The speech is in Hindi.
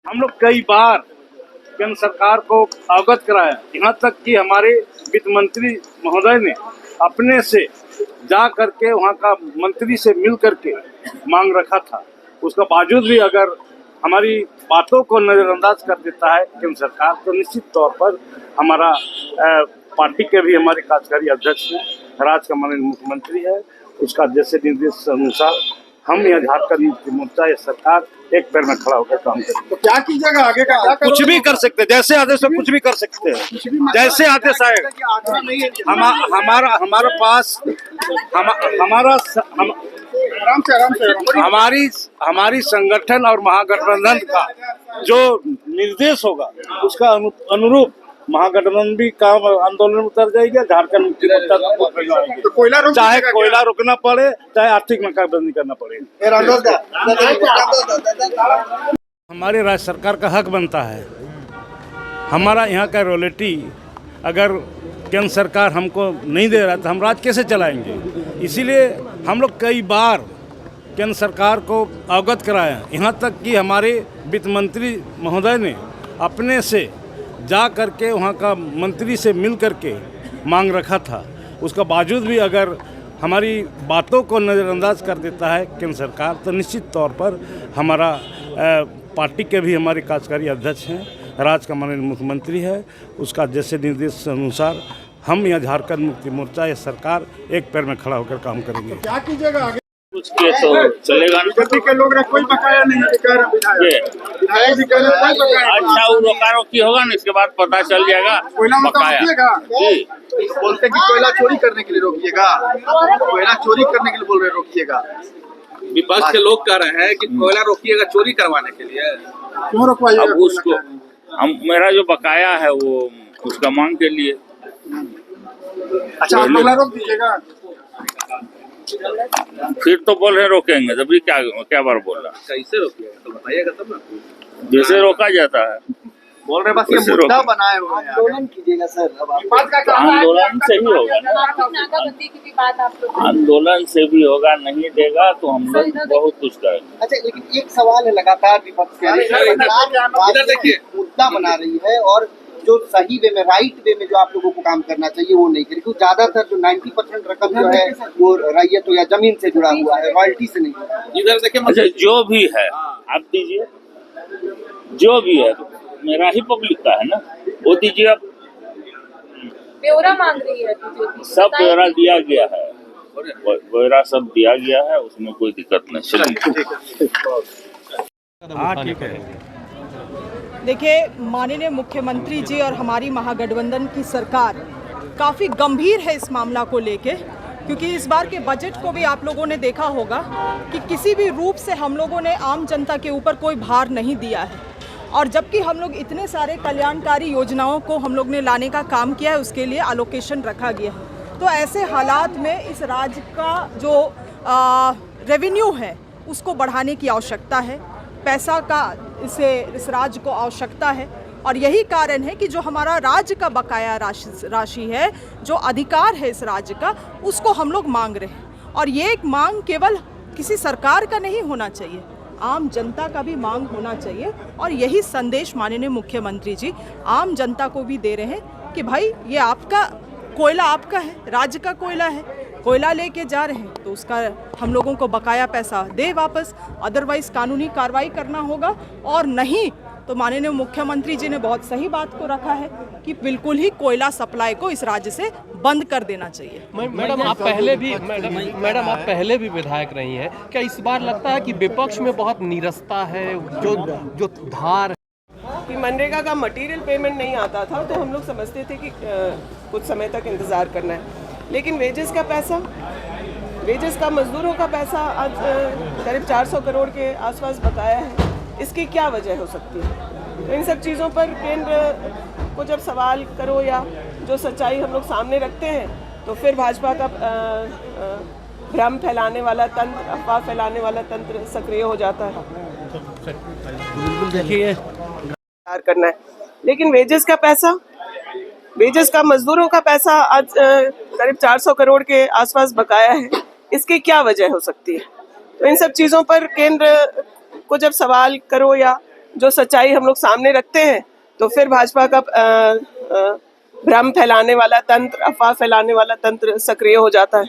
हम लोग कई बार केंद्र सरकार को अवगत कराया, यहाँ तक कि हमारे वित्त मंत्री महोदय ने अपने से जा करके वहाँ का मंत्री से मिल करके मांग रखा था। उसका बावजूद भी अगर हमारी बातों को नज़रअंदाज कर देता है केंद्र सरकार, तो निश्चित तौर पर हमारा पार्टी के भी हमारे कार्यकारी अध्यक्ष हैं, राज्य का माननीय मुख्यमंत्री है, उसका जैसे निर्देश अनुसार हम यहाँ झारखंड मुक्ति मोर्चा या सरकार एक पैर में खड़ा होकर काम करें। तो क्या कीजिएगा आगे का? क्या कुछ भी कर सकते हैं, जैसे आदेश हो कुछ भी कर सकते हैं, जैसे आदेश आएगा। हमारा पास हमारी संगठन और महागठबंधन का जो निर्देश होगा उसका अनुरूप महागठबंधन भी काम आंदोलन में उतर जाएगी, झारखंड मुक्ति मोर्चा तो चाहे कोयला रोकना पड़े, चाहे आर्थिक नाकाबंदी करना पड़े। हमारे राज्य सरकार का हक बनता है, हमारा यहाँ का रॉयल्टी अगर केंद्र सरकार हमको नहीं दे रहा तो हम राज्य कैसे चलाएंगे। इसीलिए हम लोग कई बार केंद्र सरकार को अवगत कराया, यहाँ तक कि हमारे वित्त मंत्री महोदय ने अपने से जा करके वहाँ का मंत्री से मिल करके मांग रखा था। उसका बावजूद भी अगर हमारी बातों को नज़रअंदाज कर देता है केंद्र सरकार, तो निश्चित तौर पर हमारा पार्टी के भी हमारे कार्यकारी अध्यक्ष हैं, राज्य का माननीय मुख्यमंत्री है, उसका जैसे निर्देश अनुसार हम यहाँ झारखंड मुक्ति मोर्चा या सरकार एक पैर में खड़ा होकर काम करेंगे। क्या कीजिएगा आगे? कुछ के तो चलेगा बीजेपी के लोग कोई बकाया नहीं है, विधायक जी कह रहे कोई बकाया। अच्छा, वो रोकी होगा ना, इसके बाद पता चल जाएगा कोयला मत बकाया। रोकिएगा जी, बोलते कि कोयला चोरी करने के लिए रोकिएगा, कोयला चोरी करने के लिए बोल रहे रोकिएगा। विपक्ष के लोग कह रहे हैं कि कोयला रोकिएगा चोरी करवाने के लिए। क्यों रोकवाइएगा? अब उसको मेरा जो बकाया है वो उसका मांग के लिए। अच्छा, आप कोयला रोक दीजिएगा। फिर तो बोल रहे रोकेंगे, तभी क्या बार बोल रहा। कैसे रोकिएगा तो बताइएगा तब ना। जैसे रोका जाता है बोल रहे बस ये मुद्दा बनाए हुए हैं। आंदोलन कीजिएगा सर। अब आंदोलन से ही होगा ना, नाकाबंदी की भी बात आप लोग। आंदोलन से भी होगा, नहीं देगा तो हम लोग बहुत कुछ करेंगे। अच्छा, लेकिन एक सवाल है लगातार विपक्ष से मुद्दा बना रही है, और जो सही वे में, राइट वे में जो आप लोगों को काम करना चाहिए वो नहीं करे, क्योंकि ज्यादातर जो 90% रकम जो है वो रैयत या जमीन से जुड़ा हुआ है, रॉयल्टी से नहीं। इधर देखिए, अच्छा, जो भी है आप दीजिए, जो भी है मेरा ही पब्लिक का है ना, वो दीजिए आप। ब्यौरा मांग रही है बीजेपी। सब ब्यौरा दिया गया है, ब्यौरा सब दिया गया है, उसमें कोई दिक्कत नहीं। चलिए, हाँ ठीक है। देखिए, माननीय मुख्यमंत्री जी और हमारी महागठबंधन की सरकार काफ़ी गंभीर है इस मामला को लेके, क्योंकि इस बार के बजट को भी आप लोगों ने देखा होगा कि किसी भी रूप से हम लोगों ने आम जनता के ऊपर कोई भार नहीं दिया है, और जबकि हम लोग इतने सारे कल्याणकारी योजनाओं को हम लोग ने लाने का काम किया है, उसके लिए एलोकेशन रखा गया है। तो ऐसे हालात में इस राज्य का जो रेवेन्यू है उसको बढ़ाने की आवश्यकता है, पैसा का इस राज्य को आवश्यकता है, और यही कारण है कि जो हमारा राज्य का बकाया राशि है, जो अधिकार है इस राज्य का, उसको हम लोग मांग रहे हैं। और ये एक मांग केवल किसी सरकार का नहीं होना चाहिए, आम जनता का भी मांग होना चाहिए। और यही संदेश माननीय मुख्यमंत्री जी आम जनता को भी दे रहे हैं कि भाई ये आपका कोयला आपका है, राज्य का कोयला है, कोयला लेके जा रहे हैं तो उसका हम लोगों को बकाया पैसा दे वापस, अदरवाइज कानूनी कार्रवाई करना होगा। और नहीं तो माननीय मुख्यमंत्री जी ने बहुत सही बात को रखा है कि बिल्कुल ही कोयला सप्लाई को इस राज्य से बंद कर देना चाहिए। मैडम आप पहले भी विधायक रही हैं, क्या इस बार लगता है कि विपक्ष में बहुत नीरसता है, जो धार कि मनरेगा का मटेरियल पेमेंट नहीं आता था तो हम लोग समझते थे कि कुछ समय तक इंतज़ार करना है, लेकिन वेजेस का पैसा, वेजेस का, मजदूरों का पैसा आज करीब 400 करोड़ के आसपास बकाया है। इसकी क्या वजह हो सकती है? तो इन सब चीज़ों पर केंद्र को जब सवाल करो या जो सच्चाई हम लोग सामने रखते हैं, तो फिर भाजपा का भ्रम फैलाने वाला तंत्र, अफवाह फैलाने वाला तंत्र सक्रिय हो जाता है। देखिए करना है, लेकिन वेजेस का पैसा, वेजेस का, मजदूरों का पैसा आज करीब 400 करोड़ के आसपास बकाया है। इसकी क्या वजह हो सकती है? तो इन सब चीज़ों पर केंद्र को जब सवाल करो या जो सच्चाई हम लोग सामने रखते हैं तो फिर भाजपा का भ्रम फैलाने वाला तंत्र, अफवाह फैलाने वाला तंत्र सक्रिय हो जाता है।